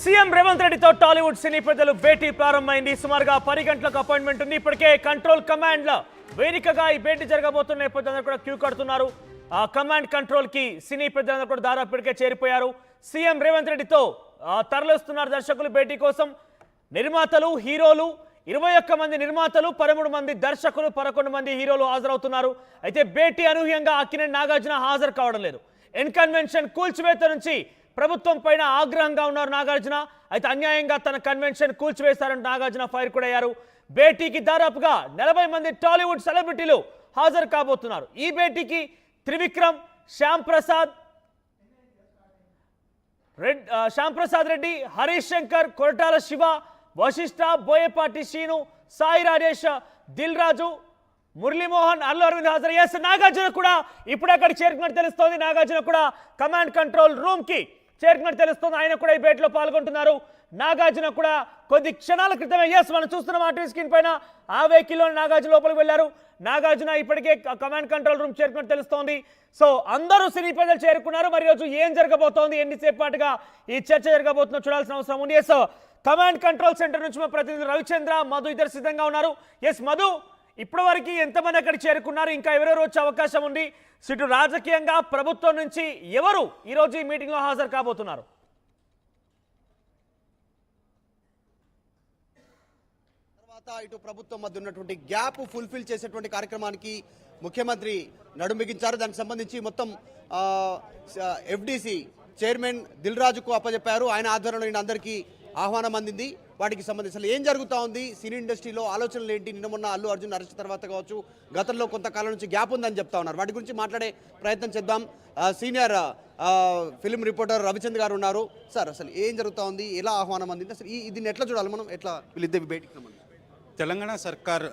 CM Revanth రెడ్డితో టాలీవుడ్ సినీ పెద్దలు భేటీ ప్రారంభమైంది. సుమారుగా 10 గంటలకు అపాయింట్మెంట్ ఉంది. ఇప్పటికే కంట్రోల్ కమాండ్ లో వేదికగా ఈ భేటీ జరగబోతున్న నేపథ్యంలో కూడా క్యూ కడుతున్నారు. ఆ కమాండ్ కంట్రోల్ కి సినీ పెద్దలందరూ కూడా దాదాపు ఇప్పటికే చేరిపోయారు. సీఎం రేవంత్ రెడ్డితో తరలిస్తున్నారు దర్శకులు భేటీ కోసం. నిర్మాతలు, హీరోలు 21 మంది నిర్మాతలు, 13 మంది దర్శకులు, 11 మంది హీరోలు హాజరవుతున్నారు. అయితే భేటీ అనూహ్యంగా అక్కినేని నాగార్జున హాజరు కావడం లేదు. కన్వెన్షన్ కూల్చివేత నుంచి ప్రభుత్వం పైన ఆగ్రహంగా ఉన్నారు నాగార్జున. అయితే అన్యాయంగా తన కన్వెన్షన్ కూల్చివేశారని నాగార్జున ఫైర్ కూడా అయ్యారు. భేటీకి దాదాపుగా 40 మంది టాలీవుడ్ సెలబ్రిటీలు హాజరు కాబోతున్నారు. ఈ భేటీకి త్రివిక్రమ్, శ్యామ్ ప్రసాద్ రెడ్డి, హరీష్ శంకర్, కొరటాల శివ, వశిష్ఠ, బోయపాటి శ్రీను, సాయి రాజేష్, దిల్ రాజు, మురళీమోహన్, అల్లు అరవింద్ హాజరు. ఎస్, నాగార్జున కూడా ఇప్పుడు అక్కడికి చేరుకున్నట్టు తెలుస్తోంది. నాగార్జున కూడా కమాండ్ కంట్రోల్ రూమ్ కి చేరుకున్నట్టు తెలుస్తోంది. ఆయన కూడా ఈ భేటీలో పాల్గొంటున్నారు. నాగార్జున కూడా కొద్ది క్షణాల క్రితమే మనం చూస్తున్నాం ఆర్టీవీ స్క్రీన్ పైన ఆ వెహికల్లో నాగార్జున లోపలికి వెళ్లారు. నాగార్జున ఇప్పటికే కమాండ్ కంట్రోల్ రూమ్ చేరుకున్నట్టు తెలుస్తోంది. సో అందరూ సినీ ప్రజలు చేరుకున్నారు. మరి రోజు ఏం జరగబోతోంది, ఎన్నిసేపాటుగా ఈ చర్చ జరగబోతుందో చూడాల్సిన అవసరం ఉంది. ఎస్, కమాండ్ కంట్రోల్ సెంటర్ నుంచి మా ప్రతినిధి రవిచంద్ర, మధు ఇద్దరు సిద్ధంగా ఉన్నారు. ఎస్ మధు, ఇప్పటివరకు ఎంతమంది అక్కడ చేరుకున్నారు, ఇంకా ఎవరెవరు వచ్చే అవకాశం ఉంది, ఇటు రాజకీయంగా ప్రభుత్వం నుంచి ఎవరు ఈరోజు ఈ మీటింగ్ లో హాజరు కాబోతున్నారు? తర్వాత ఇటు ప్రభుత్వం మధ్య ఉన్నటువంటి గ్యాప్ ఫుల్ఫిల్ చేసేటువంటి కార్యక్రమానికి ముఖ్యమంత్రి నడుంబిగించారు. దానికి సంబంధించి మొత్తం ఎఫ్డిసి చైర్మన్ దిల్ రాజుకు అప్పచెప్పారు. ఆయన ఆధ్వర్యంలో అందరికీ ఆహ్వానం అందింది. వాటికి సంబంధించి అసలు ఏం జరుగుతూ ఉంది, సినీ ఇండస్ట్రీలో ఆలోచనలు ఏంటి, నిన్న మొన్న అల్లు అర్జున్ అరెస్ట్ తర్వాత కావచ్చు, గతంలో కొంతకాలం నుంచి గ్యాప్ ఉందని చెప్తా ఉన్నారు. వాటి గురించి మాట్లాడే ప్రయత్నం చేద్దాం. సీనియర్ ఫిల్మ్ రిపోర్టర్ రవిచంద్ర గారు ఉన్నారు. సార్, అసలు ఏం జరుగుతూ ఉంది, ఎలా ఆహ్వానం అందింది, అసలు దీన్ని ఎట్లా చూడాలి మనం, ఎట్లా వీళ్ళిద్దరి భేటీకి సంబంధించి? తెలంగాణ సర్కార్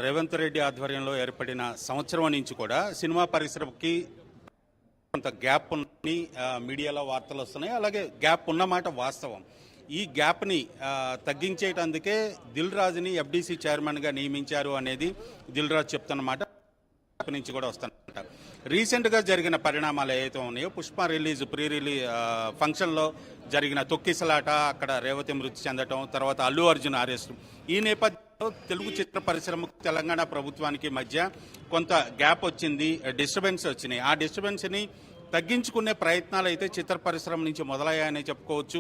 రేవంత్ రెడ్డి ఆధ్వర్యంలో ఏర్పడిన సంవత్సరం నుంచి కూడా సినిమా పరిశ్రమకి కొంత గ్యాప్ ఉందని మీడియాలో వార్తలు వస్తున్నాయి. అలాగే గ్యాప్ ఉన్నమాట వాస్తవం. ఈ గ్యాప్ని తగ్గించేటందుకే దిల్ రాజుని ఎఫ్డిసి చైర్మన్గా నియమించారు అనేది దిల్ రాజు చెప్తున్నమాట నుంచి కూడా వస్తున్నమాట. రీసెంట్గా జరిగిన పరిణామాలు ఏవైతే ఉన్నాయో, పుష్ప ప్రీ రిలీజ్ ఫంక్షన్లో జరిగిన తొక్కిసలాట, అక్కడ రేవతి మృతి చెందటం, తర్వాత అల్లు అర్జున్ అరెస్టు, ఈ నేపథ్యంలో తెలుగు చిత్ర పరిశ్రమకు తెలంగాణ ప్రభుత్వానికి మధ్య కొంత గ్యాప్ వచ్చింది, డిస్టర్బెన్స్ వచ్చినాయి. ఆ డిస్టర్బెన్స్ని తగ్గించుకునే ప్రయత్నాలు అయితే చిత్ర పరిశ్రమ నుంచి మొదలయ్యాయని చెప్పుకోవచ్చు.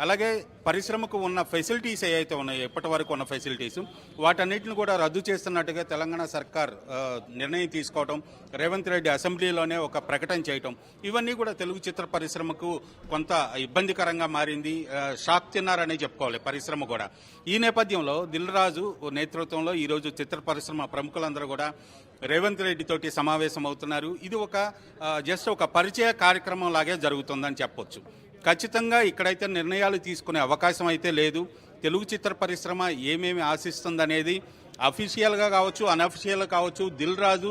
అలాగే పరిశ్రమకు ఉన్న ఫెసిలిటీస్ ఏవైతే ఉన్నాయో, ఇప్పటి వరకు ఉన్న ఫెసిలిటీస్, వాటన్నిటిని కూడా రద్దు చేస్తున్నట్టుగా తెలంగాణ సర్కార్ నిర్ణయం తీసుకోవడం, రేవంత్ రెడ్డి అసెంబ్లీలోనే ఒక ప్రకటన చేయటం, ఇవన్నీ కూడా తెలుగు చిత్ర పరిశ్రమకు కొంత ఇబ్బందికరంగా మారింది. షాక్ తిన్నారనే చెప్పుకోవాలి పరిశ్రమ కూడా. ఈ నేపథ్యంలో దిల్ రాజు నేతృత్వంలో ఈరోజు చిత్ర పరిశ్రమ ప్రముఖులందరూ కూడా రేవంత్ రెడ్డి తోటి సమావేశం అవుతున్నారు. ఇది జస్ట్ ఒక పరిచయ కార్యక్రమం లాగే జరుగుతుందని చెప్పొచ్చు. ఖచ్చితంగా ఇక్కడైతే నిర్ణయాలు తీసుకునే అవకాశం అయితే లేదు. తెలుగు చిత్ర పరిశ్రమ ఏమేమి ఆశిస్తుందనేది అఫీషియల్గా కావచ్చు, అనఫీషియల్గా కావచ్చు, దిల్ రాజు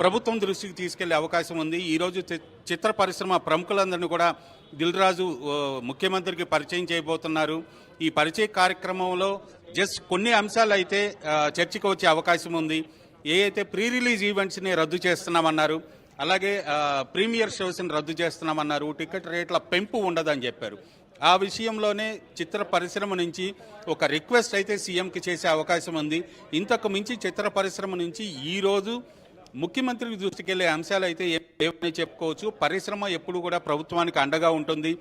ప్రభుత్వం దృష్టికి తీసుకెళ్లే అవకాశం ఉంది. ఈరోజు చిత్ర పరిశ్రమ ప్రముఖులందరినీ కూడా దిల్ రాజు ముఖ్యమంత్రికి పరిచయం చేయబోతున్నారు. ఈ పరిచయ కార్యక్రమంలో జస్ట్ కొన్ని అంశాలు అయితే చర్చకు వచ్చే అవకాశం ఉంది. ఏదైతే ప్రీ రిలీజ్ ఈవెంట్స్ని రద్దు చేస్తున్నామన్నారు, అలాగే ప్రీమియర్ షోస్ని రద్దు చేస్తున్నామన్నారు, టికెట్ రేట్ల పెంపు ఉండదని చెప్పారు. ఆ విషయంలోనే చిత్ర పరిశ్రమ నుంచి ఒక రిక్వెస్ట్ అయితే సీఎంకి చేసే అవకాశం ఉంది. ఇంతకు మించి చిత్ర పరిశ్రమ నుంచి ఈరోజు ముఖ్యమంత్రికి దృష్టికి వెళ్ళే అంశాలు అయితే ఏమని చెప్పుకోవచ్చు. పరిశ్రమ ఎప్పుడు కూడా ప్రభుత్వానికి అండగా ఉంటుంది.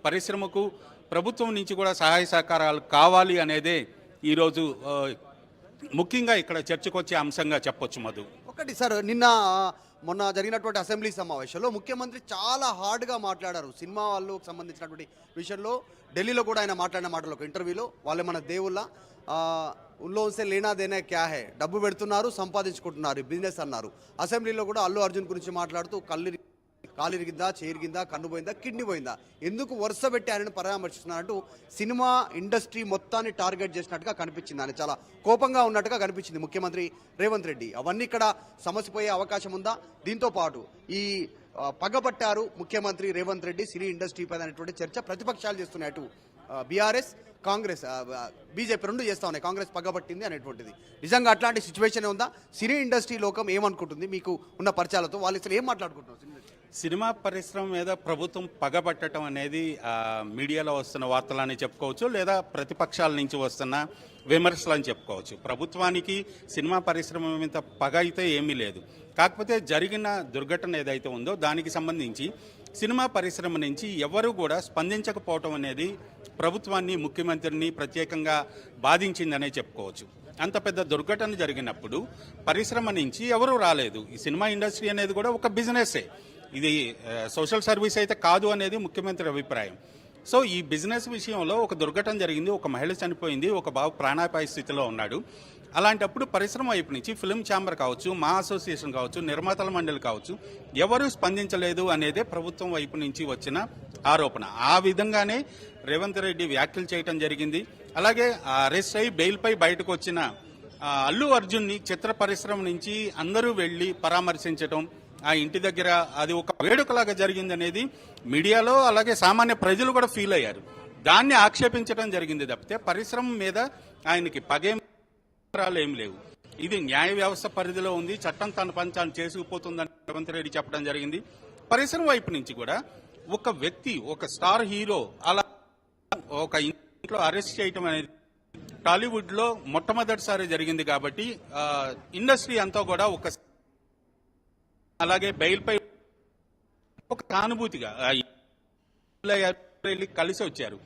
పరిశ్రమకు ప్రభుత్వం నుంచి కూడా సహాయ సహకారాలు కావాలి అనేదే ఈరోజు ముఖ్యంగా ఇక్కడ చర్చకు వచ్చే అంశంగా చెప్పొచ్చు. మధు, ఒకటి సార్, మొన్న జరిగినటువంటి అసెంబ్లీ సమావేశంలో ముఖ్యమంత్రి చాలా హార్డ్గా మాట్లాడారు సినిమా వాళ్ళకు సంబంధించినటువంటి విషయంలో. ఢిల్లీలో కూడా ఆయన మాట్లాడిన మాటలు ఒక ఇంటర్వ్యూలో, వాళ్ళే మన దేవుళ్ళ ఉల్లోంసే లేనాదేనే క్యా హే, డబ్బు పెడుతున్నారు, సంపాదించుకుంటున్నారు, బిజినెస్ అన్నారు. అసెంబ్లీలో కూడా అల్లు అర్జున్ గురించి మాట్లాడుతూ కాలిరిగిందా, చేరిగిందా, కన్ను పోయిందా, కిడ్నీ పోయిందా, ఎందుకు వరుస పెట్టి ఆయనను పరామర్శిస్తున్నారంటూ సినిమా ఇండస్ట్రీ మొత్తాన్ని టార్గెట్ చేసినట్టుగా కనిపించింది. ఆయన చాలా కోపంగా ఉన్నట్టుగా కనిపించింది ముఖ్యమంత్రి రేవంత్ రెడ్డి. అవన్నీ ఇక్కడ సమస్యపోయే అవకాశం ఉందా? దీంతో పాటు ఈ పగబట్టారు ముఖ్యమంత్రి రేవంత్ రెడ్డి సినీ ఇండస్ట్రీ పైన అనేటువంటి చర్చ ప్రతిపక్షాలు చేస్తున్నాయి. అటు బీఆర్ఎస్, కాంగ్రెస్, బీజేపీ రెండు చేస్తా ఉన్నాయి, కాంగ్రెస్ పగబట్టింది అనేటువంటిది. నిజంగా అట్లాంటి సిచ్యువేషన్ ఉందా? సినీ ఇండస్ట్రీ లోకం ఏమనుకుంటుంది? మీకు ఉన్న పరిచయాలతో వాళ్ళు అసలు ఏం మాట్లాడుకుంటున్నారు? సినిమా పరిశ్రమ మీద ప్రభుత్వం పగబట్టడం అనేది మీడియాలో వస్తున్న వార్తలని చెప్పుకోవచ్చు, లేదా ప్రతిపక్షాల నుంచి వస్తున్న విమర్శలని చెప్పుకోవచ్చు. ప్రభుత్వానికి సినిమా పరిశ్రమ మీద పగ అయితే ఏమీ లేదు. కాకపోతే జరిగిన దుర్ఘటన ఏదైతే ఉందో దానికి సంబంధించి సినిమా పరిశ్రమ నుంచి ఎవరు కూడా స్పందించకపోవటం అనేది ప్రభుత్వాన్ని, ముఖ్యమంత్రిని ప్రత్యేకంగా బాధించిందనే చెప్పుకోవచ్చు. అంత పెద్ద దుర్ఘటన జరిగినప్పుడు పరిశ్రమ నుంచి ఎవరూ రాలేదు. ఈ సినిమా ఇండస్ట్రీ అనేది కూడా ఒక బిజినెస్సే, ఇది సోషల్ సర్వీస్ అయితే కాదు అనేది ముఖ్యమంత్రి అభిప్రాయం. సో ఈ బిజినెస్ విషయంలో ఒక దుర్ఘటన జరిగింది, ఒక మహిళ చనిపోయింది, ఒక బాబు ప్రాణాపాయ స్థితిలో ఉన్నాడు. అలాంటప్పుడు పరిశ్రమ వైపు నుంచి ఫిల్మ్ ఛాంబర్ కావచ్చు, మా అసోసియేషన్ కావచ్చు, నిర్మాతల మండలి కావచ్చు, ఎవరూ స్పందించలేదు అనేదే ప్రభుత్వం వైపు నుంచి వచ్చిన ఆరోపణ. ఆ విధంగానే రేవంత్ రెడ్డి వ్యాఖ్యలు చేయడం జరిగింది. అలాగే అరెస్ట్ అయి బెయిల్పై బయటకు వచ్చిన అల్లు అర్జున్ని చిత్ర పరిశ్రమ నుంచి అందరూ వెళ్లి పరామర్శించడం, ఆ ఇంటి దగ్గర అది ఒక వేడుకలాగా జరిగింది అనేది మీడియాలో, అలాగే సామాన్య ప్రజలు కూడా ఫీల్ అయ్యారు. దాన్ని ఆక్షేపించడం జరిగింది తప్పితే పరిశ్రమ మీద ఆయనకి పగేం ఏం లేవు. ఇది న్యాయ వ్యవస్థ పరిధిలో ఉంది, చట్టం తన పని తాను చేసుకుపోతుందని రేవంత్ రెడ్డి చెప్పడం జరిగింది. పరిశ్రమ వైపు నుంచి కూడా ఒక వ్యక్తి, ఒక స్టార్ హీరో అలా ఒక ఇంట్లో అరెస్ట్ చేయటం అనేది టాలీవుడ్ లో మొట్టమొదటిసారి జరిగింది. కాబట్టి ఇండస్ట్రీ అంతా కూడా ఒక అలాగే బెయిల్ పై ఒక సానుభూతిగా కలిసి వచ్చారు.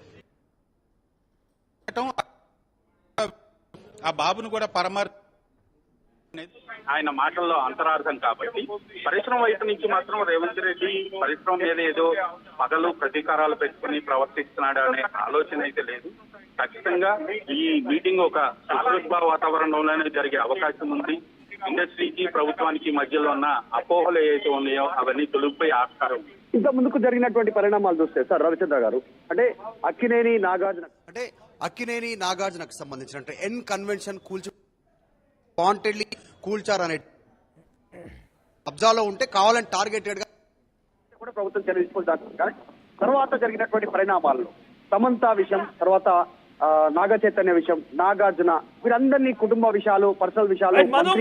ఆ బాబును కూడా ఆయన మాటల్లో అంతరార్థం. కాబట్టి పరిశ్రమ వైపు నుంచి మాత్రం రేవంత్ రెడ్డి పరిశ్రమ మీద ఏదో పగలు ప్రతీకారాలు పెట్టుకుని ప్రవర్తిస్తున్నాడు అనే ఆలోచన అయితే లేదు. ఖచ్చితంగా ఈ మీటింగ్ ఒక సుదృఢ వాతావరణంలోనే జరిగే అవకాశం ఉంది. ఇండస్ట్రీకి ప్రభుత్వానికి మధ్యలో ఉన్న అపోహలు ఏవైతే ఉన్నాయో అవన్నీ తొలగిపోయే ఆస్కారం. ఇంత ముందుకు జరిగినటువంటి పరిణామాలు చూస్తే సార్ రవిచంద్ర గారు, అంటే అక్కినేని నాగార్జునకు సంబంధించిన ఎన్ కన్వెన్షన్ వాంటెడ్లీ కూల్చారు అనే అబ్జాలో ఉంటే కావాలని టార్గెటెడ్ గా కూడా ప్రభుత్వం చర్య తీసుకుంటారు. కానీ తర్వాత జరిగినటువంటి పరిణామాల్లో సమంత విషయం, తర్వాత నాగ చైతన్య విషయం, నాగార్జున, వీరందరినీ కుటుంబ విషయాలు, పర్సనల్ విషయాలు. మధు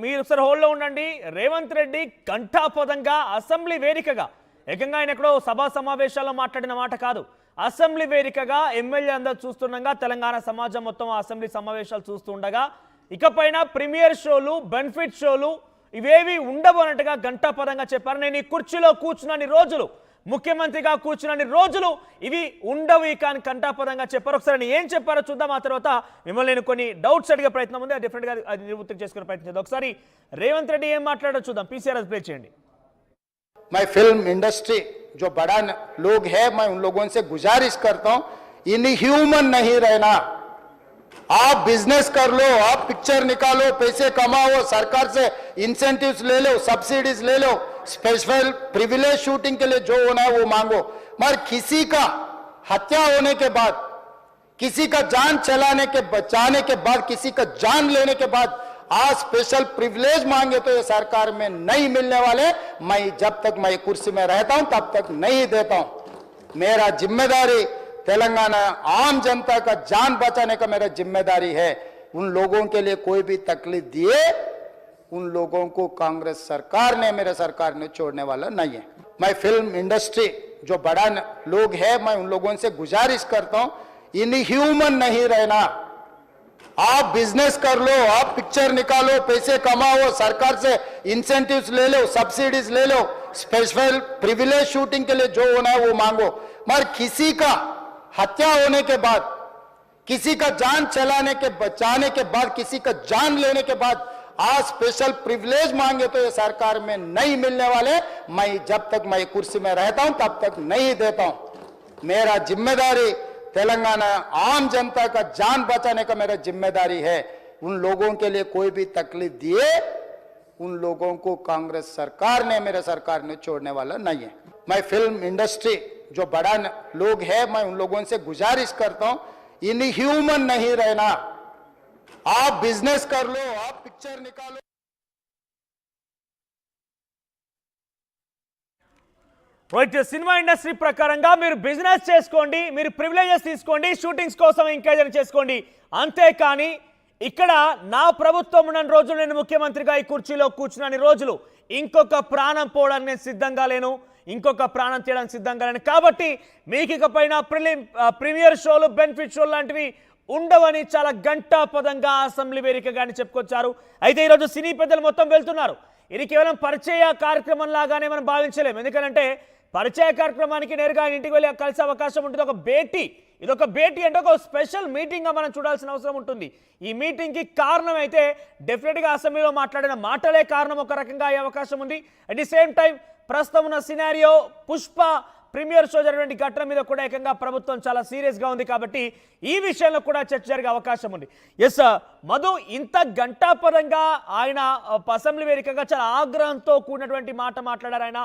మీరు ఒకసారి హోల్డ్ లో ఉండండి. రేవంత్ రెడ్డి ఘంటాపదంగా అసెంబ్లీ వేదికగా, ఏకంగా ఆయన ఎక్కడో సభా సమావేశాల్లో మాట్లాడిన మాట కాదు, అసెంబ్లీ వేదికగా ఎమ్మెల్యే అందరూ చూస్తుండగా, తెలంగాణ సమాజం మొత్తం అసెంబ్లీ సమావేశాలు చూస్తుండగా ఇకపైన ప్రీమియర్ షోలు, బెనిఫిట్ షోలు ఇవేవి ఉండబోనట్టుగా ఘంటాపదంగా చెప్పారు. నేను ఈ కుర్చీలో కూర్చున్నన్ని రోజులు, ముఖ్యమంత్రిగా కూర్చున్నన్ని రోజులు ఇవి ఉండవు ఇక అని కంఠాపదంగా చెప్పారు. ఒకసారి ఏం చెప్పారో చూద్దాం. ఆ తర్వాత మిమ్మల్ని నేను కొన్ని డౌట్స్ అడిగే ప్రయత్నం ఉంది, డిఫరెంట్ గా అది నివృత్తి చేసుకునే ప్రయత్నం చేద్దాం. ఒకసారి రేవంత్ రెడ్డి ఏం మాట్లాడో చూద్దాం. పీసీఆర్ ప్లే చేయండి. मैं फिल्म इंडस्ट्री जो बड़ा लोग है, मैं उन लोगों से गुजारिश करता हूं, इनह्यूमन नहीं रहना। आप बिजनेस कर लो, आप पिक्चर निकालो, पैसे कमाओ, सरकार से इंसेंटिव्स ले लो, सब्सिडीज ले लो, स्पेशल प्रिविलेज शूटिंग के लिए जो होना है वो मांगो, मगर किसी का हत्या होने के बाद, किसी का जान चलाने के बचाने के बाद, किसी का जान लेने के बाद आज स्पेशल प्रिविलेज मांगे तो ये सरकार में नहीं मिलने वाले। मैं जब तक मैं कुर्सी में रहता हूं तब तक नहीं देता हूं। मेरा जिम्मेदारी तेलंगाना आम जनता का जान बचाने का मेरा जिम्मेदारी है। उन लोगों के लिए कोई भी तकलीफ दिए, उन लोगों को कांग्रेस सरकार ने, मेरे सरकार ने छोड़ने वाला नहीं है। मैं फिल्म इंडस्ट्री जो बड़ा लोग है, मैं उन लोगों से गुजारिश करता हूं, इनह्यूमन नहीं रहना। आप बिजनेस कर लो, आप पिक्चर निकालो, पैसे कमाओ, सरकार से इंसेंटिव्स ले लो, सब्सिडीज ले लो, स्पेशल प्रिविलेज शूटिंग के लिए जो होना है वो मांगो, मगर किसी का हत्या होने के बाद, किसी का जान चलाने के बचाने के बाद, किसी का जान लेने के बाद आज स्पेशल प्रिविलेज मांगे तो ये सरकार में नहीं मिलने वाले। मैं जब तक मैं कुर्सी में रहता हूं तब तक नहीं देता हूं। मेरा जिम्मेदारी तेलंगाना आम जनता का जान बचाने का मेरा जिम्मेदारी है। उन लोगों के लिए कोई भी तकलीफ दिए, उन लोगों को कांग्रेस सरकार ने, मेरे सरकार ने छोड़ने वाला नहीं है। मैं फिल्म इंडस्ट्री जो बड़ा लोग है, मैं उन लोगों से गुजारिश करता हूं, इनह्यूमन नहीं रहना। आप बिजनेस कर लो, आप पिक्चर निकालो। రైట్, సినిమా ఇండస్ట్రీ ప్రకారంగా మీరు బిజినెస్ చేసుకోండి, మీరు ప్రివిలేజెస్ తీసుకోండి, షూటింగ్స్ కోసం ఎంకరేజ్ చేసుకోండి, అంతేకాని ఇక్కడ నా ప్రభుత్వం ఉన్న రోజులు, నేను ముఖ్యమంత్రిగా ఈ కుర్చీలో కూర్చున్న రోజులు ఇంకొక ప్రాణం పోవడానికి నేను సిద్ధంగా లేను, ఇంకొక ప్రాణం తీయడానికి సిద్ధంగా లేను. కాబట్టి మీకు ఇకపైన ప్రీమియర్ షోలు, బెనిఫిట్ షోలు లాంటివి ఉండవని చాలా గంటాపదంగా అసెంబ్లీ వేదికగానే చెప్పుకొచ్చారు. అయితే ఈరోజు సినీ పెద్దలు మొత్తం వెళ్తున్నారు. ఇది కేవలం పరిచయ కార్యక్రమం లాగానే మనం భావించలేము. ఎందుకంటే పరిచయ కార్యక్రమానికి నేరుగా ఇంటికి వెళ్ళి కలిసే అవకాశం ఉంటుంది. ఒక భేటీ, ఇది ఒక భేటీ అంటే ఒక స్పెషల్ మీటింగ్గా మనం చూడాల్సిన అవసరం ఉంటుంది. ఈ మీటింగ్కి కారణం అయితే డెఫినెట్గా అసెంబ్లీలో మాట్లాడిన మాటలే కారణం ఒక రకంగా అయ్యే అవకాశం ఉంది. అట్ ది సేమ్ టైం ప్రస్తుతం ఉన్న సినారియో, పుష్ప ప్రీమియర్ షో జరిగినటువంటి ఘటన మీద కూడా ఏకంగా ప్రభుత్వం చాలా సీరియస్గా ఉంది. కాబట్టి ఈ విషయంలో కూడా చర్చ జరిగే అవకాశం ఉంది. ఎస్ మధు, ఇంత గంటాపరంగా ఆయన అసెంబ్లీ వేదికగా చాలా ఆగ్రహంతో కూడినటువంటి మాట మాట్లాడారు. ఆయన,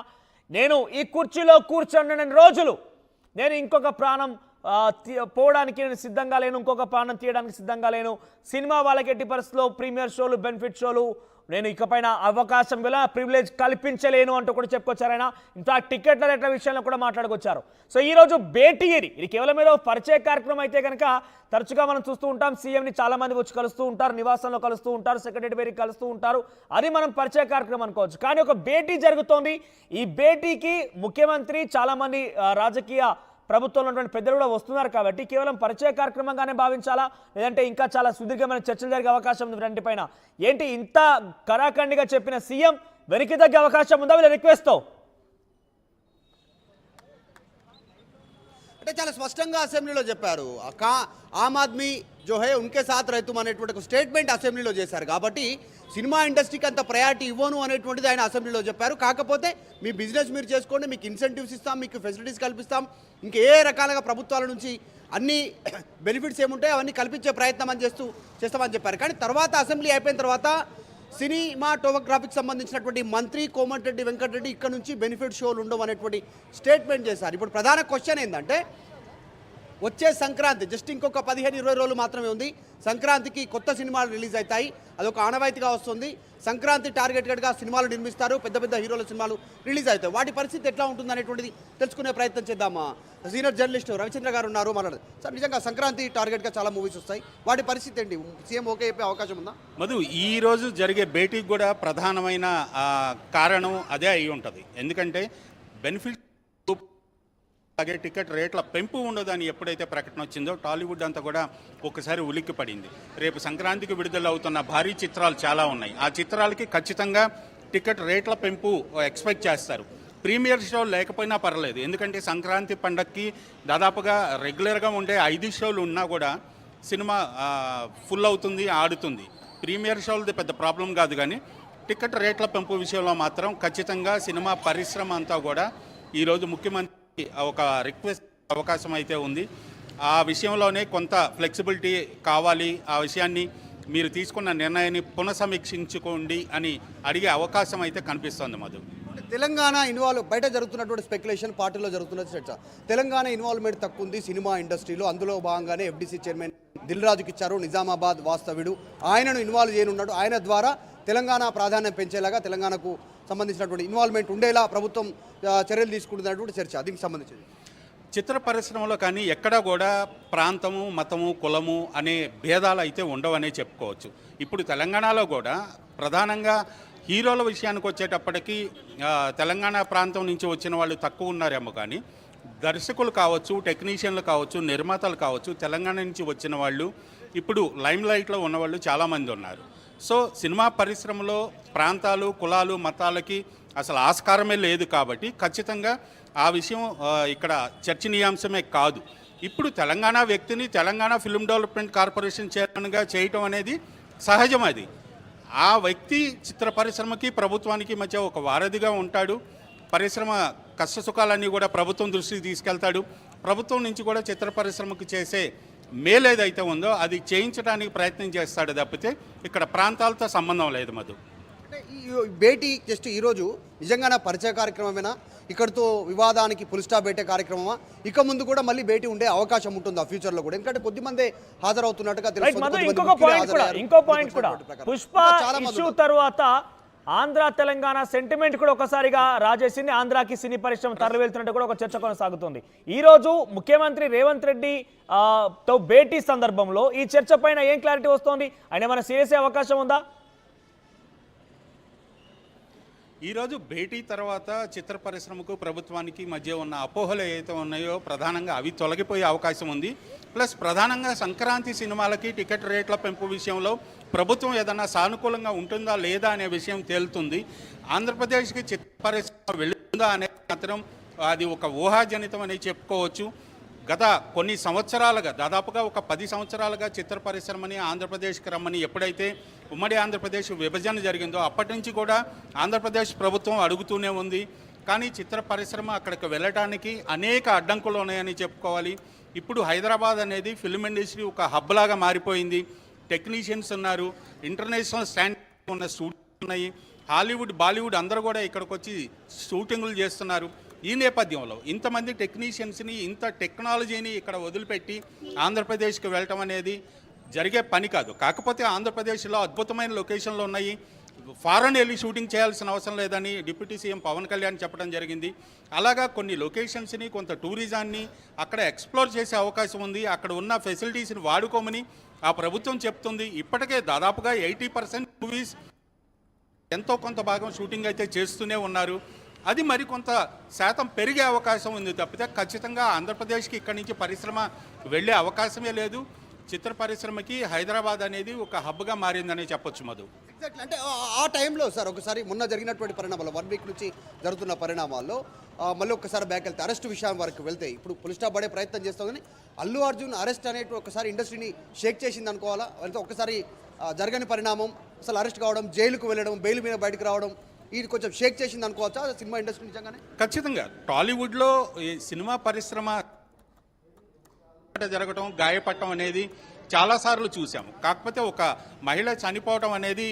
నేను ఈ కుర్చీలో కూర్చున్న రోజులు నేను ఇంకొక ప్రాణం పోవడానికి నేను సిద్ధంగా లేను, ఇంకొక ప్రాణం తీయడానికి సిద్ధంగా లేను. సినిమా వాళ్ళకి ఎట్టి పరిస్థితుల్లో ప్రీమియర్ షోలు, బెనిఫిట్ షోలు నేను ఇకపైన అవకాశం గల ప్రివిలేజ్ కల్పించలేను అంటూ కూడా చెప్పుకొచ్చారు ఆయన. ఇన్ఫాక్ట్ టికెట్ల రేట్ల విషయంలో కూడా మాట్లాడుకొచ్చారు. సో ఈరోజు భేటీ ఇది కేవలం ఏదో పరిచయ కార్యక్రమం అయితే కనుక తరచుగా మనం చూస్తూ ఉంటాం. సీఎంని చాలా మంది వచ్చి కలుస్తూ ఉంటారు, నివాసంలో కలుస్తూ ఉంటారు, సెక్రటరీ వేరికి కలుస్తూ ఉంటారు. అది మనం పరిచయ కార్యక్రమం అనుకోవచ్చు. కానీ ఒక భేటీ జరుగుతోంది. ఈ భేటీకి ముఖ్యమంత్రి, చాలా మంది రాజకీయ ప్రభుత్వంలో ఉన్నటువంటి పెద్దలు కూడా వస్తున్నారు. కాబట్టి కేవలం పరిచయ కార్యక్రమంగానే భావించాలా, లేదంటే ఇంకా చాలా సుదీర్ఘమైన చర్చలు జరిగే అవకాశం ఉంది రెండిపైన? ఏంటి ఇంత కరాఖండిగా చెప్పిన సీఎం వెనక్కి తగ్గే అవకాశం ఉందా వీళ్ళ రిక్వెస్ట్? అంటే చాలా స్పష్టంగా అసెంబ్లీలో చెప్పారు. ఆమ్ ఆద్మీ జో హే ఉన్కే సాత్ రైతుమ్ అనేటువంటి ఒక స్టేట్మెంట్ అసెంబ్లీలో చేశారు. కాబట్టి సినిమా ఇండస్ట్రీకి అంత ప్రయారిటీ ఇవ్వను అనేటువంటిది ఆయన అసెంబ్లీలో చెప్పారు. కాకపోతే మీ బిజినెస్ మీరు చేసుకోండి, మీకు ఇన్సెంటివ్స్ ఇస్తాం, మీకు ఫెసిలిటీస్ కల్పిస్తాం, ఇంకా ఏ రకాలుగా ప్రభుత్వాల నుంచి అన్ని బెనిఫిట్స్ ఏముంటాయో అవన్నీ కల్పించే ప్రయత్నం చేస్తామని చెప్పారు. కానీ తర్వాత అసెంబ్లీ అయిపోయిన తర్వాత సినిమాటోగ్రఫీకి సంబంధించినటువంటి మంత్రి కోమటిరెడ్డి వెంకటరెడ్డి ఇక్కడ నుంచి బెనిఫిట్ షోలు ఉండవు అనేటువంటి స్టేట్మెంట్ చేశారు. ఇప్పుడు ప్రధాన క్వశ్చన్ ఏంటంటే, వచ్చే సంక్రాంతి జస్ట్ ఇంకొక 15-20 రోజులు మాత్రమే ఉంది. సంక్రాంతికి కొత్త సినిమాలు రిలీజ్ అవుతాయి. అదొక ఆనవాయితీగా వస్తుంది. సంక్రాంతి టార్గెటెడ్గా సినిమాలు నిర్మిస్తారు, పెద్ద పెద్ద హీరోల సినిమాలు రిలీజ్ అవుతాయి. వాటి పరిస్థితి ఎట్లా ఉంటుంది అనేటువంటిది తెలుసుకునే ప్రయత్నం చేద్దామా. సీనియర్ జర్నలిస్ట్ రవిచంద్ర గారు ఉన్నారు, మాట్లాడదు సార్. నిజంగా సంక్రాంతి టార్గెట్గా చాలా మూవీస్ వస్తాయి, వాటి పరిస్థితి ఏంటి? సీఎం ఓకే చెప్పే అవకాశం ఉందా? మధు, ఈ రోజు జరిగే భేటీకి కూడా ప్రధానమైన కారణం అదే అయి ఉంటుంది. ఎందుకంటే బెనిఫిట్ అలాగే టికెట్ రేట్ల పెంపు ఉండదని ఎప్పుడైతే ప్రకటన వచ్చిందో టాలీవుడ్ అంతా కూడా ఒకసారి ఉలిక్కి పడింది. రేపు సంక్రాంతికి విడుదల అవుతున్న భారీ చిత్రాలు చాలా ఉన్నాయి. ఆ చిత్రాలకి ఖచ్చితంగా టికెట్ రేట్ల పెంపు ఎక్స్పెక్ట్ చేస్తారు. ప్రీమియర్ షో లేకపోయినా పర్లేదు, ఎందుకంటే సంక్రాంతి పండగకి దాదాపుగా రెగ్యులర్గా ఉండే 5 షోలు ఉన్నా కూడా సినిమా ఫుల్ అవుతుంది, ఆడుతుంది. ప్రీమియర్ షోలది పెద్ద ప్రాబ్లం కాదు, కానీ టికెట్ రేట్ల పెంపు విషయంలో మాత్రం ఖచ్చితంగా సినిమా పరిశ్రమ అంతా కూడా ఈరోజు ముఖ్యమంత్రి ఒక రిక్వెస్ట్ అవకాశం అయితే ఉంది. ఆ విషయంలోనే కొంత ఫ్లెక్సిబిలిటీ కావాలి, ఆ విషయాన్ని మీరు తీసుకున్న నిర్ణయాన్ని పునఃసమీక్షించుకోండి అని అడిగే అవకాశం అయితే కనిపిస్తోంది. మధు, తెలంగాణ బయట జరుగుతున్నటువంటి స్పెక్యులేషన్, పార్టీలో జరుగుతున్న చర్చ, తెలంగాణ ఇన్వాల్వ్మెంట్ తక్కువ ఉంది సినిమా ఇండస్ట్రీలో. అందులో భాగంగానే ఎఫ్డీసీ చైర్మన్ దిల్ రాజుకి ఇచ్చారు, నిజామాబాద్ వాస్తవ్యుడు, ఆయనను ఇన్వాల్వ్ చేయనున్నాడు. ఆయన ద్వారా తెలంగాణ ప్రాధాన్యం పెంచేలాగా, తెలంగాణకు సంబంధించినటువంటి ఇన్వాల్వ్మెంట్ ఉండేలా ప్రభుత్వం చర్యలు తీసుకుంటున్నటువంటి చర్చ. దీనికి సంబంధించింది చిత్ర పరిశ్రమలో కానీ ఎక్కడా కూడా ప్రాంతము, మతము, కులము అనే భేదాలు అయితే ఉండవనే చెప్పుకోవచ్చు. ఇప్పుడు తెలంగాణలో కూడా ప్రధానంగా హీరోల విషయానికి వచ్చేటప్పటికీ తెలంగాణ ప్రాంతం నుంచి వచ్చిన వాళ్ళు తక్కువ ఉన్నారేమో, కానీ దర్శకులు కావచ్చు, టెక్నీషియన్లు కావచ్చు, నిర్మాతలు కావచ్చు, తెలంగాణ నుంచి వచ్చిన వాళ్ళు ఇప్పుడు లైమ్ లైట్లో ఉన్నవాళ్ళు చాలామంది ఉన్నారు. సో సినిమా పరిశ్రమలో ప్రాంతాలు, కులాలు, మతాలకి అసలు ఆస్కారమే లేదు. కాబట్టి ఖచ్చితంగా ఆ విషయం ఇక్కడ చర్చనీయాంశమే కాదు. ఇప్పుడు తెలంగాణ వ్యక్తిని తెలంగాణ ఫిల్మ్ డెవలప్మెంట్ కార్పొరేషన్ చైర్మన్గా చేయటం అనేది సహజం. అది ఆ వ్యక్తి చిత్ర పరిశ్రమకి, ప్రభుత్వానికి మధ్య ఒక వారధిగా ఉంటాడు. పరిశ్రమ కష్టసుఖాలన్నీ కూడా ప్రభుత్వం దృష్టికి తీసుకెళ్తాడు. ప్రభుత్వం నుంచి కూడా చిత్ర పరిశ్రమకు చేసే మేలు ఏదైతే ఉందో అది చేయించడానికి ప్రయత్నం చేస్తాడు తప్పితే ఇక్కడ ప్రాంతాలతో సంబంధం లేదు. మధు, అంటే ఈ భేటీ జస్ట్ ఈరోజు నిజంగానే పరిచయ కార్యక్రమమేనా? ఇక్కడితో వివాదానికి ఫుల్ స్టాప్ పెట్టే కార్యక్రమమా? ఇక ముందు కూడా మళ్ళీ భేటీ ఉండే అవకాశం ఉంటుందా ఫ్యూచర్లో కూడా? ఎందుకంటే కొద్దిమంది హాజరవుతున్నట్టుగా తెలుస్తుంది. ఇంకో పాయింట్ కూడా, పుష్ప ఇష్యూ తర్వాత ఆంధ్ర తెలంగాణ సెంటిమెంట్ కూడా ఒకసారిగా రాజేసింది. ఆంధ్రాకి సినీ పరిశ్రమ తరలి వెళ్తున్నట్టు కూడా ఒక చర్చ కొనసాగుతుంది. ఈ రోజు ముఖ్యమంత్రి రేవంత్ రెడ్డి తో భేటీ సందర్భంలో ఈ చర్చ పైన ఏం క్లారిటీ వస్తోంది? ఆయన ఏమైనా చేసే అవకాశం ఉందా? ఈరోజు భేటీ తర్వాత చిత్ర పరిశ్రమకు ప్రభుత్వానికి మధ్య ఉన్న అపోహలు ఏవైతే ఉన్నాయో ప్రధానంగా అవి తొలగిపోయే అవకాశం ఉంది. ప్లస్ ప్రధానంగా సంక్రాంతి సినిమాలకి టికెట్ రేట్ల పెంపు విషయంలో ప్రభుత్వం ఏదన్నా సానుకూలంగా ఉంటుందా లేదా అనే విషయం తేలుతుంది. ఆంధ్రప్రదేశ్కి చిత్ర పరిశ్రమ వెళుతుందా అనే మాత్రం అది ఒక ఊహాజనితం అని చెప్పుకోవచ్చు. గత కొన్ని సంవత్సరాలుగా దాదాపుగా ఒక 10 సంవత్సరాలుగా చిత్ర పరిశ్రమని ఆంధ్రప్రదేశ్కి రమ్మని ఎప్పుడైతే ఉమ్మడి ఆంధ్రప్రదేశ్ విభజన జరిగిందో అప్పటి నుంచి కూడా ఆంధ్రప్రదేశ్ ప్రభుత్వం అడుగుతూనే ఉంది. కానీ చిత్ర పరిశ్రమ అక్కడికి వెళ్ళటానికి అనేక అడ్డంకులు ఉన్నాయని చెప్పుకోవాలి. ఇప్పుడు హైదరాబాద్ అనేది ఫిల్మ్ ఇండస్ట్రీ ఒక హబ్ లాగా మారిపోయింది. టెక్నీషియన్స్ ఉన్నారు, ఇంటర్నేషనల్ స్టాండర్డ్ ఉన్న స్టూడియోస్ ఉన్నాయి, హాలీవుడ్ బాలీవుడ్ అందరూ కూడా ఇక్కడికి వచ్చి షూటింగులు చేస్తున్నారు. ఈ నేపథ్యంలో ఇంతమంది టెక్నీషియన్స్ని ఇంత టెక్నాలజీని ఇక్కడ వదిలిపెట్టి ఆంధ్రప్రదేశ్కి వెళ్ళటం అనేది జరిగే పని కాదు. కాకపోతే ఆంధ్రప్రదేశ్లో అద్భుతమైన లొకేషన్లు ఉన్నాయి, ఫారెన్ వెళ్ళి షూటింగ్ చేయాల్సిన అవసరం లేదని డిప్యూటీ సీఎం పవన్ కళ్యాణ్ చెప్పడం జరిగింది. అలాగా కొన్ని లొకేషన్స్ని కొంత టూరిజాన్ని అక్కడ ఎక్స్ప్లోర్ చేసే అవకాశం ఉంది. అక్కడ ఉన్న ఫెసిలిటీస్ని వాడుకోమని ఆ ప్రభుత్వం చెప్తుంది. ఇప్పటికే దాదాపుగా 80% మూవీస్ ఎంతో కొంత భాగం షూటింగ్ అయితే చేస్తూనే ఉన్నారు. అది మరికొంత శాతం పెరిగే అవకాశం ఉంది తప్పితే ఖచ్చితంగా ఆంధ్రప్రదేశ్కి ఇక్కడి నుంచి పరిశ్రమ వెళ్ళే అవకాశమే లేదు. చిత్ర పరిశ్రమకి హైదరాబాద్ అనేది ఒక హబ్గా మారిందని చెప్పొచ్చు మధు. ఎగ్జాక్ట్లీ. అంటే ఆ టైంలో సార్ ఒకసారి మొన్న జరిగినటువంటి పరిణామాలు 1 వీక్ నుంచి జరుగుతున్న పరిణామాల్లో మళ్ళీ ఒకసారి బ్యాక్ వెళ్తే అరెస్ట్ విషయం వరకు వెళ్తే ఇప్పుడు పులి స్టాప్ పడే ప్రయత్నం చేస్తాం. కానీ అల్లు అర్జున్ అరెస్ట్ అనేటి ఒకసారి ఇండస్ట్రీని షేక్ చేసింది అనుకోవాలా? అంటే ఒకసారి జరగని పరిణామం, అసలు అరెస్ట్ కావడం, జైలుకు వెళ్ళడం, బెయిల్ మీద బయటకు రావడం, ఇది కొంచెం షేక్ చేసింది అనుకోవచ్చా సినిమా ఇండస్ట్రీ నిజంగానే? ఖచ్చితంగా టాలీవుడ్లో ఈ సినిమా పరిశ్రమ జరగటం, గాయపడటం అనేది చాలాసార్లు చూసాము. కాకపోతే ఒక మహిళ చనిపోవటం అనేది